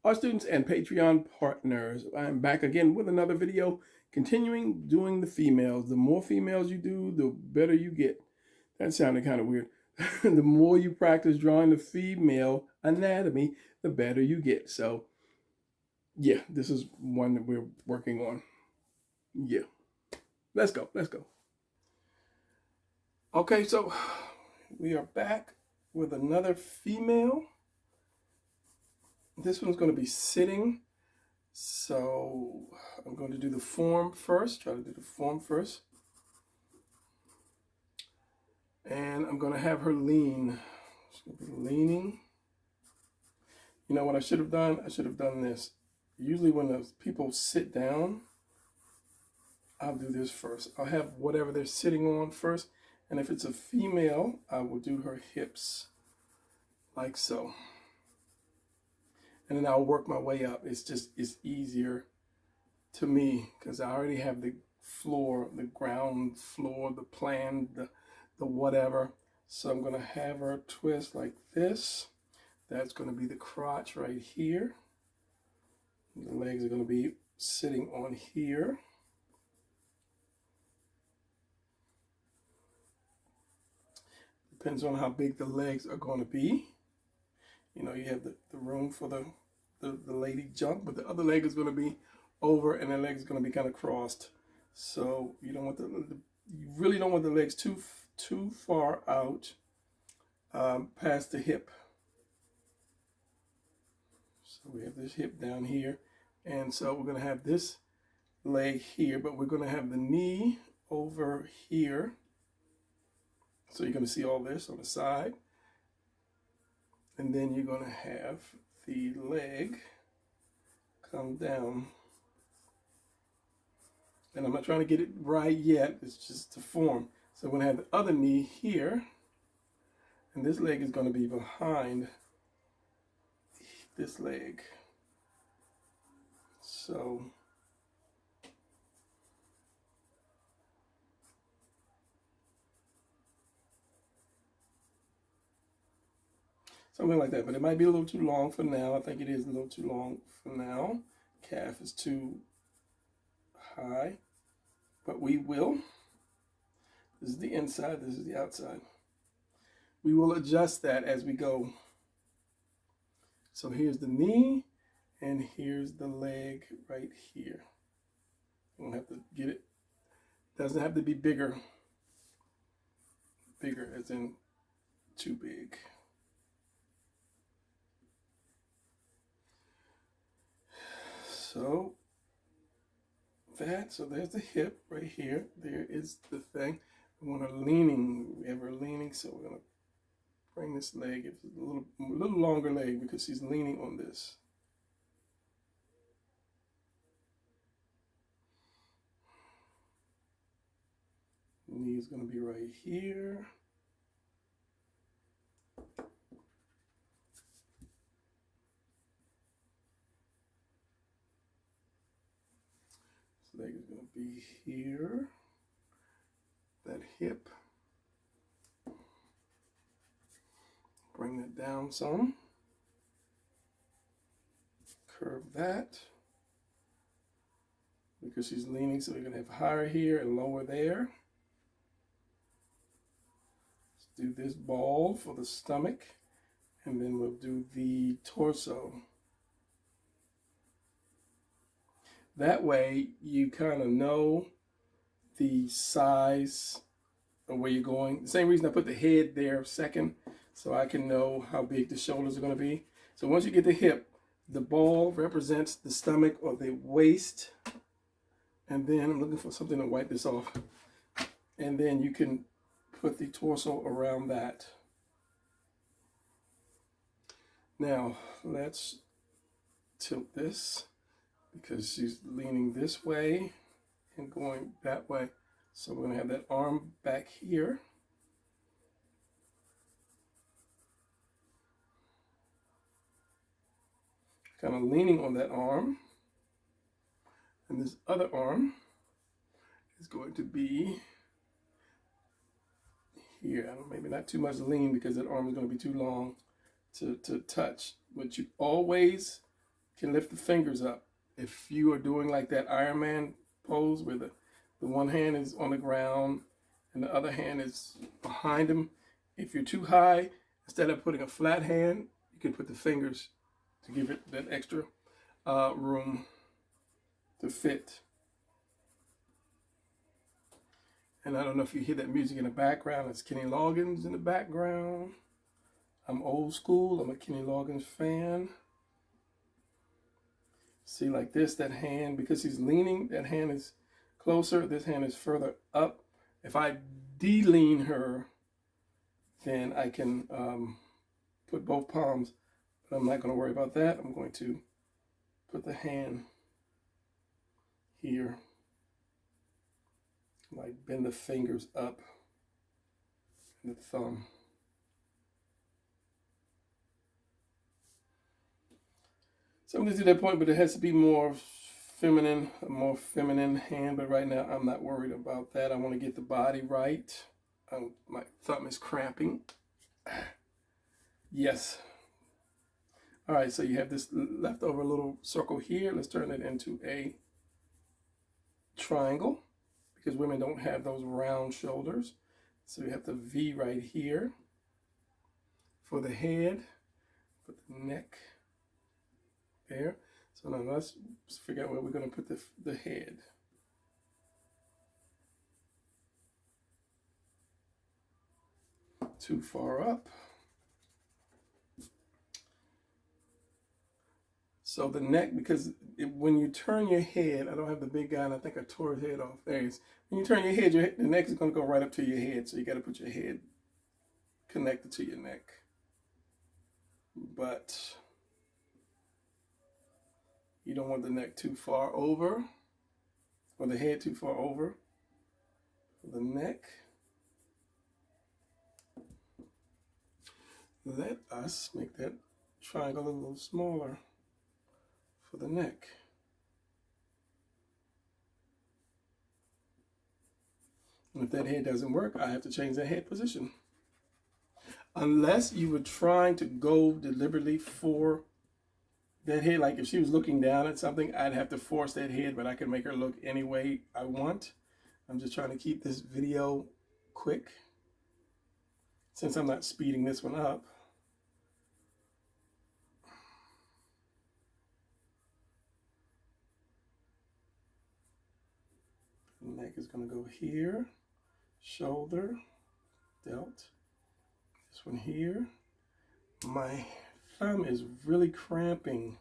Our students and Patreon partners, I'm back again with another video, continuing doing the females. The more females you do, the better you get. That sounded kind of weird. The more you practice drawing the female anatomy, the better you get. So, yeah, this is one that we're working on. Yeah, let's go. Let's go. Okay, so we are back with another female. This one's going to be sitting. So I'm going to do the form first, try to do the form first. And I'm going to have her lean. She's going to be leaning. You know what I should have done? I should have done this. Usually when the people sit down, I'll do this first. I'll have whatever they're sitting on first. And if it's a female, I will do her hips like so. And then I'll work my way up. It's easier to me because I already have the floor, the ground floor, the plan, the whatever. So I'm going to have her twist like this. That's going to be the crotch right here. The legs are going to be sitting on here. Depends on how big the legs are going to be. You know, you have the room for the lady jump, but the other leg is going to be over and the leg is going to be kind of crossed. So you don't want you really don't want the legs too far out past the hip. So we have this hip down here, and so we're going to have this leg here, but we're going to have the knee over here. So you're going to see all this on the side. And then you're going to have the leg come down. And I'm not trying to get it right yet. It's just to form. So I'm going to have the other knee here. And this leg is going to be behind this leg. So something like that, but it might be a little too long for now. I think it is a little too long for now. Calf is too high, but we will. This is the inside, this is the outside. We will adjust that as we go. So here's the knee, and here's the leg right here. You don't have to get it. Doesn't have to be bigger. Bigger as in too big. So there's the hip right here. There is the thing. We want her leaning. We have her leaning, so we're gonna bring this leg. It's a little longer leg because she's leaning on this. The knee is gonna be right here. Leg is going to be here, that hip, bring that down some, curve that, because she's leaning, so we're going to have higher here and lower there. Let's do this ball for the stomach, and then we'll do the torso. That way you kind of know the size of where you're going. The same reason I put the head there second, so I can know how big the shoulders are going to be. So once you get the hip, the ball represents the stomach or the waist. And then I'm looking for something to wipe this off. And then you can put the torso around that. Now let's tilt this, because she's leaning this way and going that way. So we're going to have that arm back here. Kind of leaning on that arm. And this other arm is going to be here. Maybe not too much lean because that arm is going to be too long to touch. But you always can lift the fingers up. If you are doing like that Iron Man pose where the one hand is on the ground and the other hand is behind him, if you're too high, instead of putting a flat hand, you can put the fingers to give it that extra room to fit. And I don't know if you hear that music in the background. It's Kenny Loggins in the background. I'm old school. I'm a Kenny Loggins fan. See, like this, that hand, because he's leaning, that hand is closer. This hand is further up. If I de-lean her, then I can put both palms. But I'm not going to worry about that. I'm going to put the hand here. Like bend the fingers up and the thumb. So I'm going to do that point, but it has to be more feminine, a more feminine hand. But right now, I'm not worried about that. I want to get the body right. My thumb is cramping. Yes. All right, so you have this leftover little circle here. Let's turn it into a triangle, because women don't have those round shoulders. So you have the V right here for the head, put the neck there. So now let's figure out where we're going to put the head. Too far up. So the neck, because when you turn your head, I don't have the big guy, and I think I tore his head off. There he is. When you turn your head, the neck is going to go right up to your head. So you got to put your head connected to your neck. But you don't want the neck too far over, or the head too far over for the neck. Let us make that triangle a little smaller for the neck. And if that head doesn't work, I have to change that head position. Unless you were trying to go deliberately for that head, like if she was looking down at something, I'd have to force that head, but I can make her look any way I want. I'm just trying to keep this video quick, since I'm not speeding this one up. The neck is going to go here, shoulder, delt, this one here. My thumb is really cramping.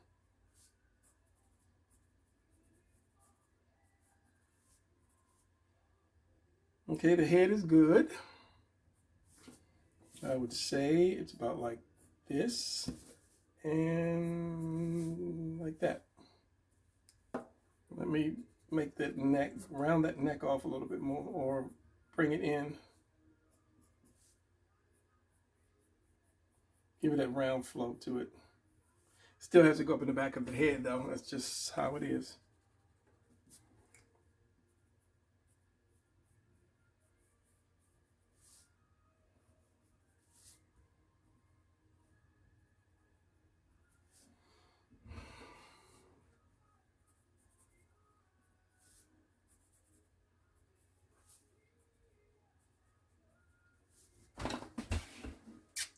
Okay, the head is good. I would say it's about like this and like that. Let me make that neck, round that neck off a little bit more, or bring it in. Give it that round flow to it. Still has to go up in the back of the head though. That's just how it is.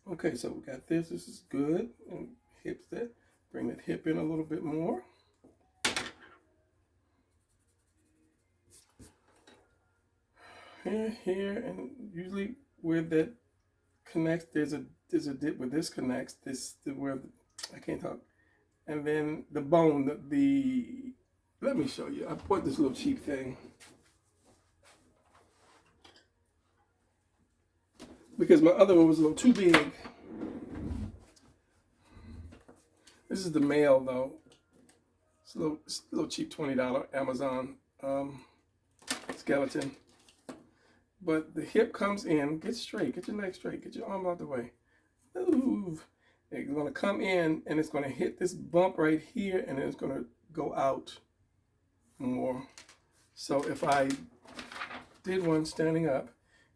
Okay, so we got this. This is good. And hips that. Bring that hip in a little bit more. Here, and usually where that connects, there's a dip where this connects. Where I can't talk. And then the bone, let me show you. I bought this little cheap thing because my other one was a little too big. This is the male though. It's a little cheap $20 Amazon skeleton. But the hip comes in. Get straight. Get your neck straight. Get your arm out the way. Move. It's going to come in and it's going to hit this bump right here, and then it's going to go out more. So if I did one standing up,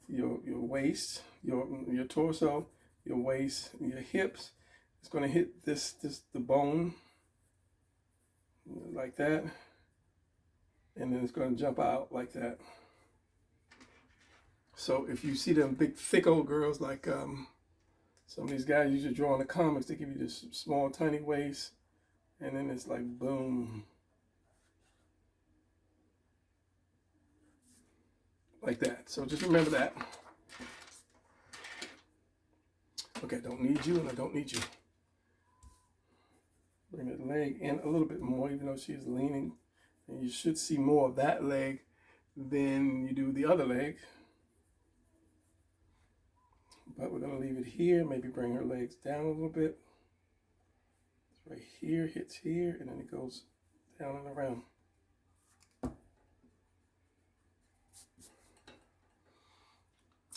your waist, your torso, your waist, your hips, it's going to hit the bone like that. And then it's going to jump out like that. So if you see them big, thick old girls like some of these guys usually draw in the comics, they give you this small, tiny waist, and then it's like boom. Like that. So just remember that. Okay, I don't need you and I don't need you. Bring that leg in a little bit more, even though she's leaning. And you should see more of that leg than you do the other leg. But we're going to leave it here. Maybe bring her legs down a little bit. It's right here, hits here, and then it goes down and around.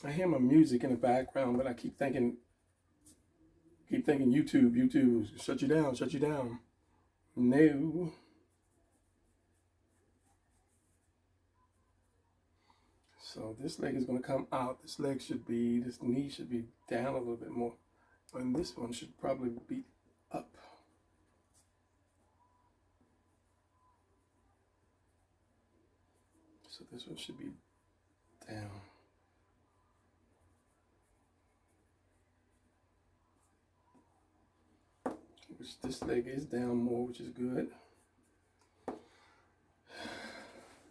I hear my music in the background, but I keep thinking YouTube, shut you down. No. So this leg is going to come out. This knee should be down a little bit more. And this one should probably be up. So this one should be down. Which this leg is down more, which is good.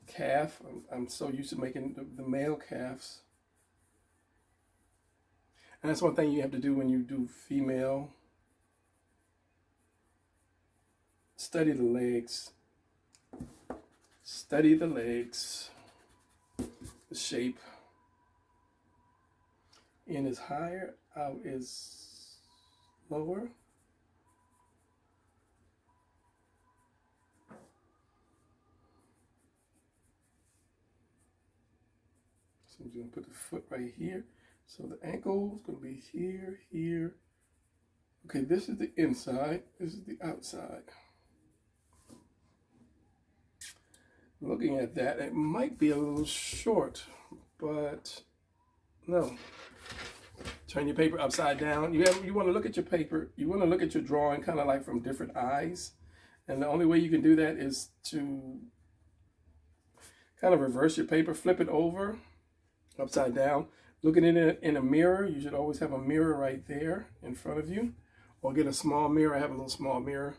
Calf, I'm so used to making the male calves. And that's one thing you have to do when you do female. Study the legs. Study the legs. The shape. In is higher, out is lower. So I'm just going to put the foot right here. So the ankle is going to be here, here. Okay, this is the inside. This is the outside. Looking at that, it might be a little short, but no. Turn your paper upside down. You want to look at your paper. You want to look at your drawing kind of like from different eyes. And the only way you can do that is to kind of reverse your paper, flip it over, upside down. Looking at it in a mirror, you should always have a mirror right there in front of you. Or get a small mirror. I have a little small mirror.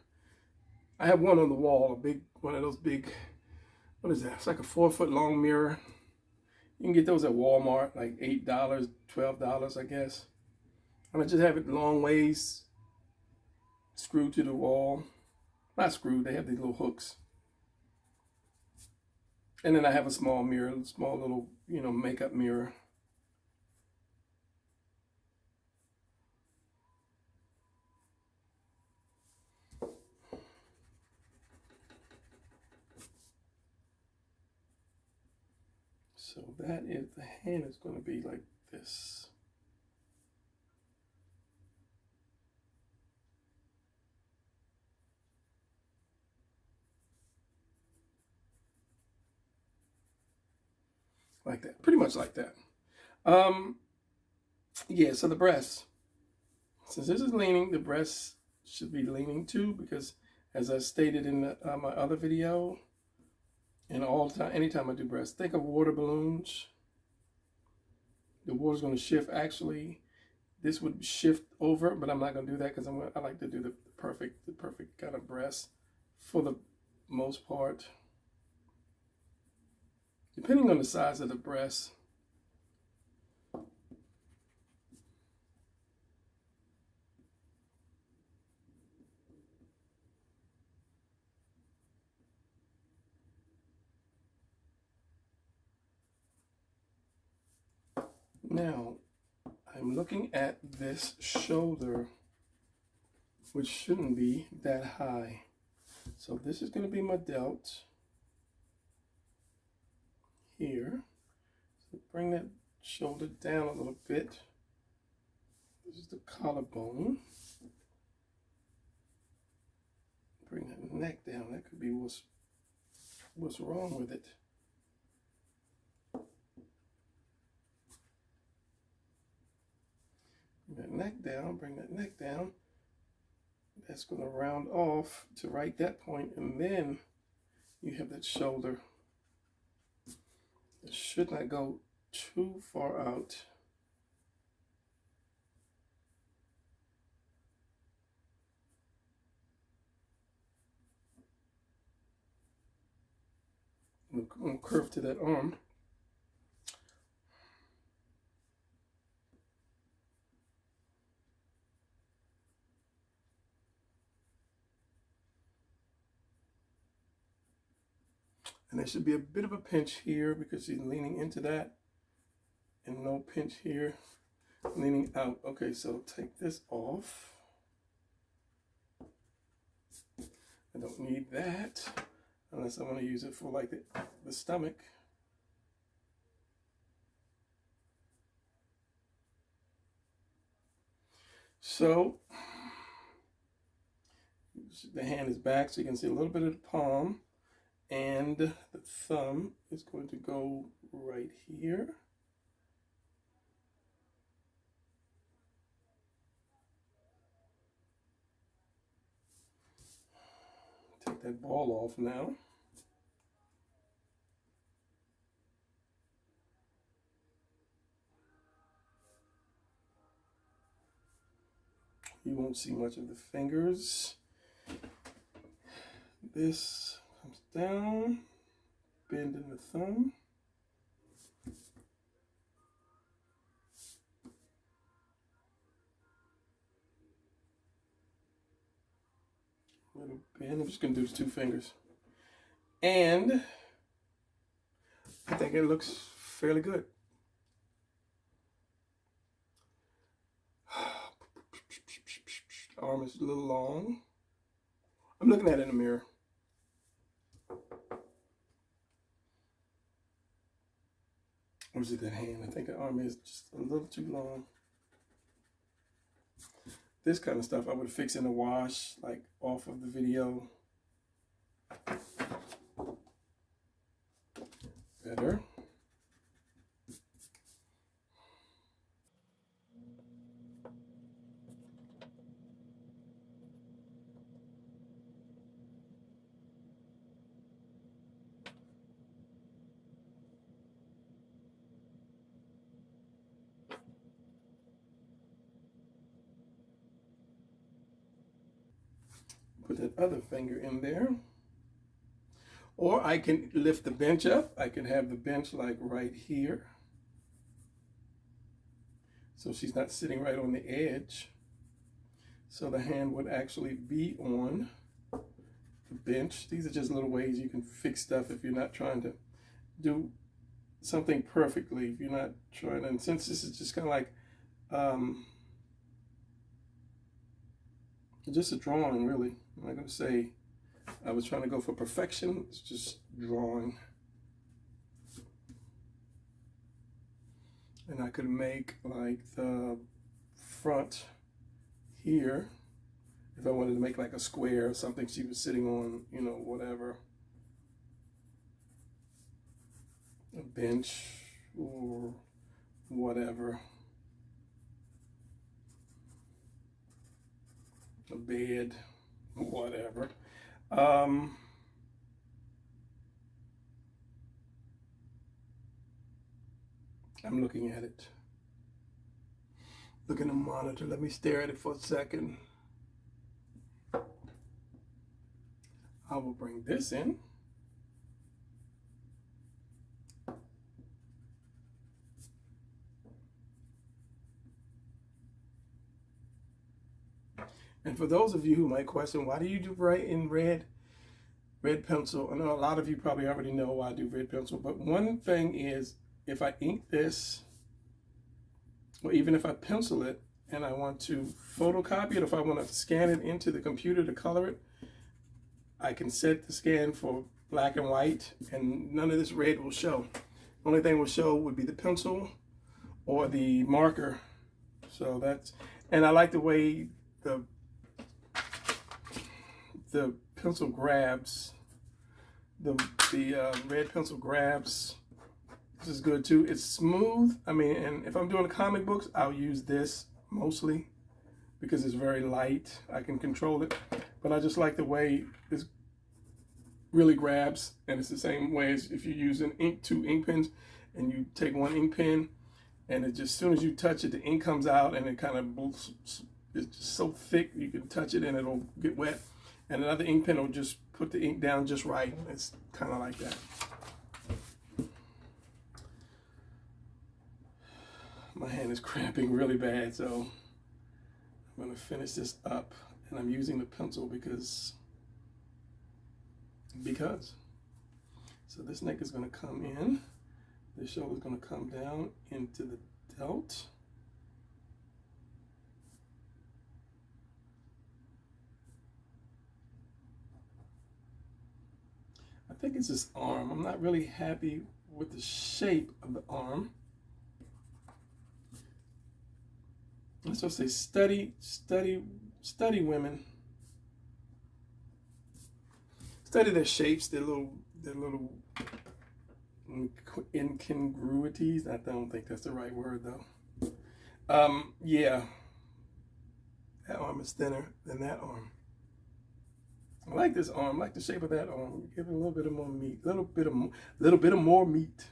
I have one on the wall, one of those big, what is that? It's like a 4-foot long mirror. You can get those at Walmart, like $8, $12, I guess. And I just have it long ways, screwed to the wall. Not screwed, they have these little hooks. And then I have a small mirror, small little, makeup mirror. So that is, the hand is going to be like this. Like that, pretty much like that. Yeah, so the breasts. Since this is leaning, the breasts should be leaning too, because as I stated in my other video, and anytime I do breasts, think of water balloons. The water's going to shift. Actually, this would shift over, but I'm not going to do that because I like to do the perfect kind of breast for the most part. Depending on the size of the breast. Now, I'm looking at this shoulder, which shouldn't be that high. So this is going to be my delt here. So bring that shoulder down a little bit. This is the collarbone. Bring that neck down. That could be what's wrong with it. Bring that neck down, bring that neck down. That's going to round off to right that point, and then you have that shoulder. It should not go too far out. We'll curve to that arm. And there should be a bit of a pinch here because she's leaning into that, and no pinch here, leaning out. Okay, so take this off. I don't need that unless I want to use it for like the stomach. So the hand is back so you can see a little bit of the palm, and the thumb is going to go right here. Take that ball off now. You won't see much of the fingers. This comes down, bend in the thumb. Little bend. I'm just going to do the 2 fingers. And I think it looks fairly good. Arm is a little long. I'm looking at it in the mirror. Or is it that hand? I think the arm is just a little too long. This kind of stuff I would fix in the wash, like off of the video. Better. Put that other finger in there. Or I can lift the bench up. I can have the bench like right here. So she's not sitting right on the edge. So the hand would actually be on the bench. These are just little ways you can fix stuff if you're not trying to do something perfectly. If you're not trying to, and since this is just kind of like just a drawing, really. I'm not going to say I was trying to go for perfection. It's just drawing. And I could make like the front here if I wanted to make like a square or something she was sitting on, you know, whatever. A bench or whatever. A bed, whatever. I'm looking at it. Look at the monitor. Let me stare at it for a second. I will bring this in. And for those of you who might question, why do you do write in red pencil? I know a lot of you probably already know why I do red pencil, but one thing is if I ink this, or even if I pencil it and I want to photocopy it, if I want to scan it into the computer to color it, I can set the scan for black and white and none of this red will show. The only thing will show would be the pencil or the marker. So that's, and I like the way the pencil grabs, the red pencil grabs. This is good too. It's smooth. I mean, and if I'm doing comic books, I'll use this mostly because it's very light. I can control it, but I just like the way this really grabs, and it's the same way as if you use two ink pens, and you take one ink pen, and it just, as soon as you touch it, the ink comes out, and it kind of, it's just so thick, you can touch it and it'll get wet, and another ink pen will just put the ink down just right. It's kind of like that. My hand is cramping really bad, so I'm going to finish this up, and I'm using the pencil because. So this neck is going to come in, the shoulder is going to come down into the delt. I think it's this arm. I'm not really happy with the shape of the arm. Let's just say study women. Study their shapes, their little incongruities. I don't think that's the right word though. Yeah, that arm is thinner than that arm. I like this arm. I like the shape of that arm. Give it a little bit of more meat. A little bit of more meat.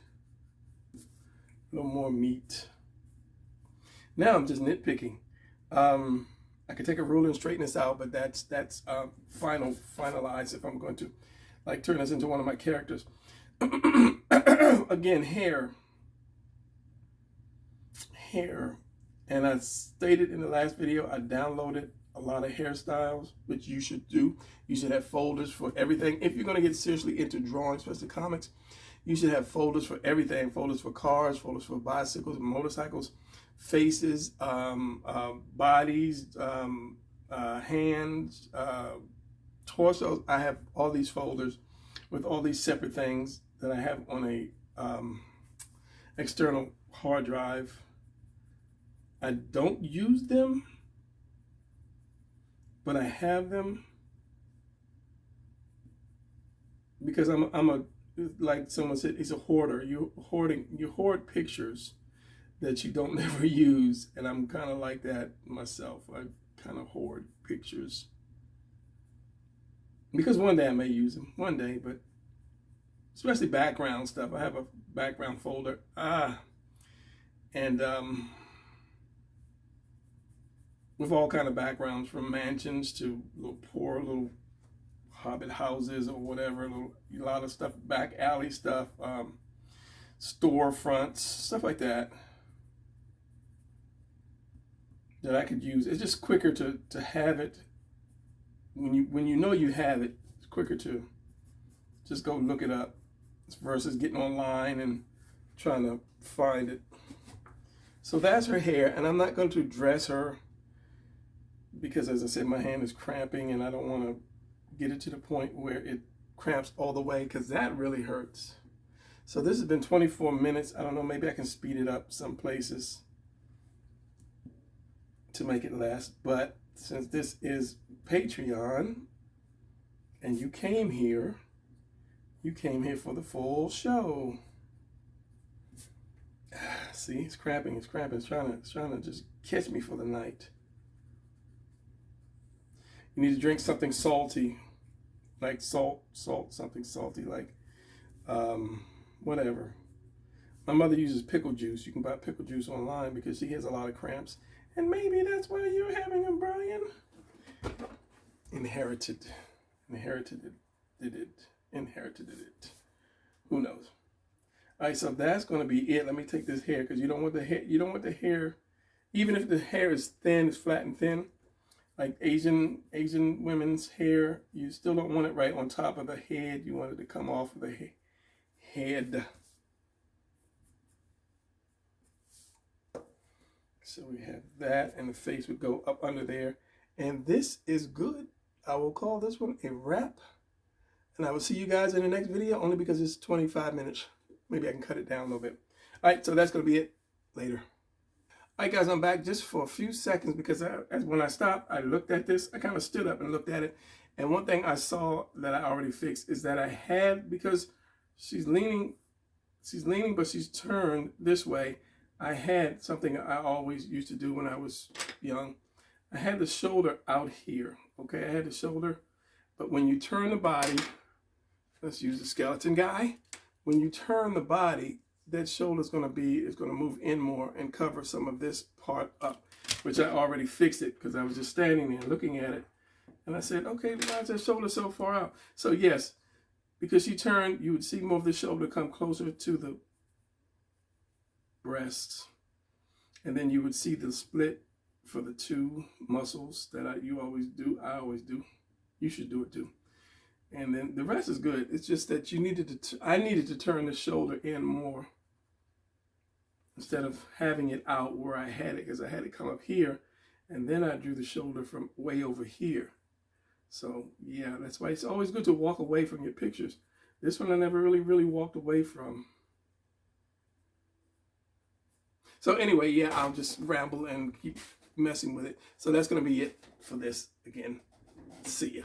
A little more meat. Now I'm just nitpicking. I could take a ruler and straighten this out, but that's finalized if I'm going to like turn this into one of my characters. Again, hair. And I stated in the last video, I downloaded a lot of hairstyles, which you should do. You should have folders for everything. If you're going to get seriously into drawing, especially comics, you should have folders for everything. Folders for cars, folders for bicycles, motorcycles, faces, bodies, hands, torsos. I have all these folders with all these separate things that I have on a external hard drive. I don't use them, but I have them because I'm a like someone said, he's a hoarder. You hoard pictures that you don't never use, and I'm kind of like that myself. I kind of hoard pictures because one day I may use them, one day, but especially background stuff. I have a background folder, and with all kind of backgrounds, from mansions to poor little hobbit houses or whatever, a lot of stuff, back alley stuff, storefronts, stuff like that I could use. It's just quicker to have it when you know you have it. It's quicker to just go look it up versus getting online and trying to find it. So that's her hair, and I'm not going to dress her because, as I said, my hand is cramping and I don't want to get it to the point where it cramps all the way, because that really hurts. So this has been 24 minutes. I don't know, maybe I can speed it up some places to make it last, but since this is Patreon and you came here for the full show. See, it's cramping, it's trying to just catch me for the night. You need to drink something salty, like something salty, like whatever. My mother uses pickle juice. You can buy pickle juice online because she has a lot of cramps. And maybe that's why you're having them, Brian. Inherited it. Who knows? All right, so that's going to be it. Let me take this hair, because you don't want the hair, even if the hair is thin, it's flat and thin, like Asian women's hair, you still don't want it right on top of the head. You want it to come off of the head. So we have that, and the face would go up under there. And this is good. I will call this one a wrap. And I will see you guys in the next video, only because it's 25 minutes. Maybe I can cut it down a little bit. All right, so that's going to be it. Later. All right, guys, I'm back just for a few seconds because when I stopped, I looked at this. I kind of stood up and looked at it. And one thing I saw that I already fixed is that I had, because she's leaning, but she's turned this way. I had something I always used to do when I was young. I had the shoulder out here, okay? I had the shoulder, but when you turn the body, let's use the skeleton guy. When you turn the body, that shoulder is going to move in more and cover some of this part up, which I already fixed it because I was just standing there looking at it. And I said, okay, why is that shoulder so far out? So yes, because you turn, you would see more of the shoulder come closer to the breasts. And then you would see the split for the two muscles that you always do. I always do. You should do it too. And then the rest is good. It's just that you needed to, I needed to turn the shoulder in more instead of having it out where I had it, because I had it come up here and then I drew the shoulder from way over here. So yeah, that's why it's always good to walk away from your pictures. This one I never really walked away from. So anyway, yeah, I'll just ramble and keep messing with it. So that's going to be it for this again. See ya.